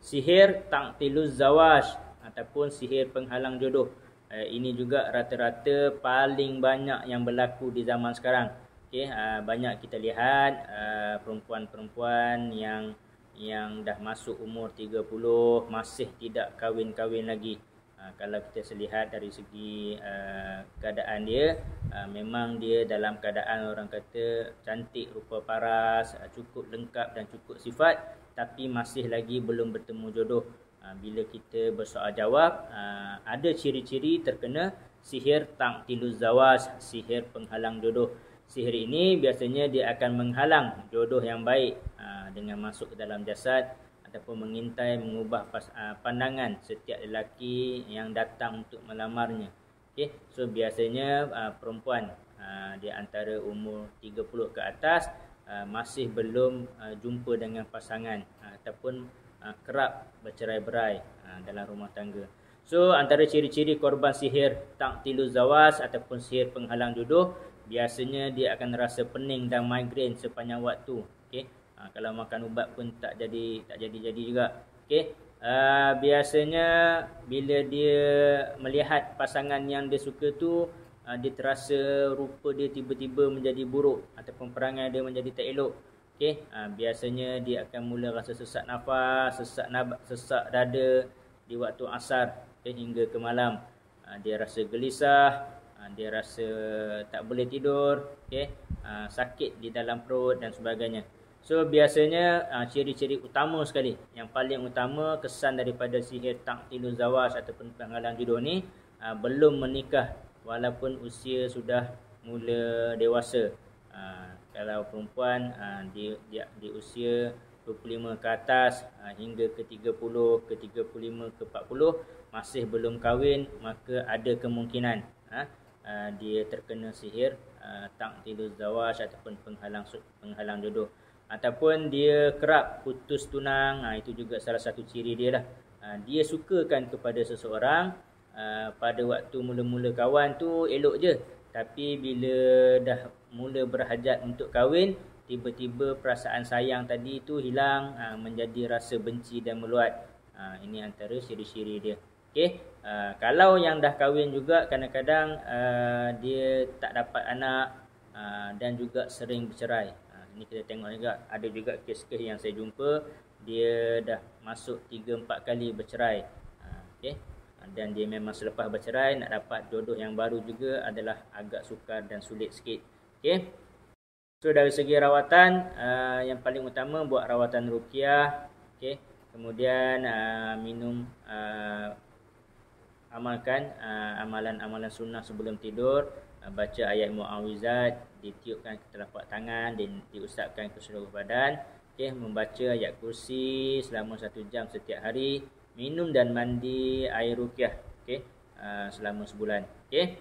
sihir ta'tiluz zawaj ataupun sihir penghalang jodoh. Ini juga rata-rata paling banyak yang berlaku di zaman sekarang. Okey, banyak kita lihat perempuan-perempuan yang dah masuk umur 30 masih tidak kahwin-kahwin lagi. Kalau kita lihat dari segi keadaan dia, memang dia dalam keadaan orang kata cantik, rupa paras, cukup lengkap dan cukup sifat, tapi masih lagi belum bertemu jodoh. Bila kita bersoal jawab, ada ciri-ciri terkena sihir ta'tiluz zawaj, sihir penghalang jodoh. Sihir ini biasanya dia akan menghalang jodoh yang baik dengan masuk ke dalam jasad ataupun mengintai, mengubah pandangan setiap lelaki yang datang untuk melamarnya. Okay? So biasanya perempuan di antara umur 30 ke atas masih belum jumpa dengan pasangan ataupun kerap bercerai-berai dalam rumah tangga. So antara ciri-ciri korban sihir ta'tiluz zawaj ataupun sihir penghalang jodoh, biasanya dia akan rasa pening dan migrain sepanjang waktu. Okey. Kalau makan ubat pun tak jadi juga. Okey. Biasanya bila dia melihat pasangan yang dia suka tu, dia terasa rupa dia tiba-tiba menjadi buruk ataupun perangai dia menjadi tak elok. Okey, biasanya dia akan mula rasa sesak nafas, sesak dada di waktu asar hingga ke malam. Dia rasa gelisah, dia rasa tak boleh tidur, okey, sakit di dalam perut dan sebagainya. So biasanya ciri-ciri utama sekali, yang paling utama kesan daripada sihir ta'tiluz zawaj ataupun penghalang jodoh ni, belum menikah walaupun usia sudah mula dewasa. Kalau perempuan di usia 25 ke atas hingga ke 30, ke 35, ke 40 masih belum kahwin, maka ada kemungkinan dia terkena sihir ta'tiluz zawaj ataupun penghalang jodoh. Ataupun dia kerap putus tunang, itu juga salah satu ciri dia lah. Dia sukakan kepada seseorang, pada waktu mula-mula kawan tu elok je, tapi bila dah mula berhajat untuk kahwin, tiba-tiba perasaan sayang tadi tu hilang, menjadi rasa benci dan meluat. Ini antara ciri-ciri dia. Okey, kalau yang dah kahwin juga, kadang-kadang dia tak dapat anak dan juga sering bercerai. Ini kita tengok juga, ada juga kes-kes yang saya jumpa, dia dah masuk 3-4 kali bercerai. Okey, dan dia memang selepas bercerai nak dapat jodoh yang baru juga adalah agak sukar dan sulit sikit. Okey. So dari segi rawatan, yang paling utama buat rawatan ruqyah, okey. Kemudian minum, amalkan amalan-amalan sunnah sebelum tidur, baca ayat muawwizat, ditiupkan ke telapak tangan dan diusapkan ke seluruh badan. Okey, membaca ayat kursi selama 1 jam setiap hari, minum dan mandi air ruqyah, okey, selama sebulan. Okey.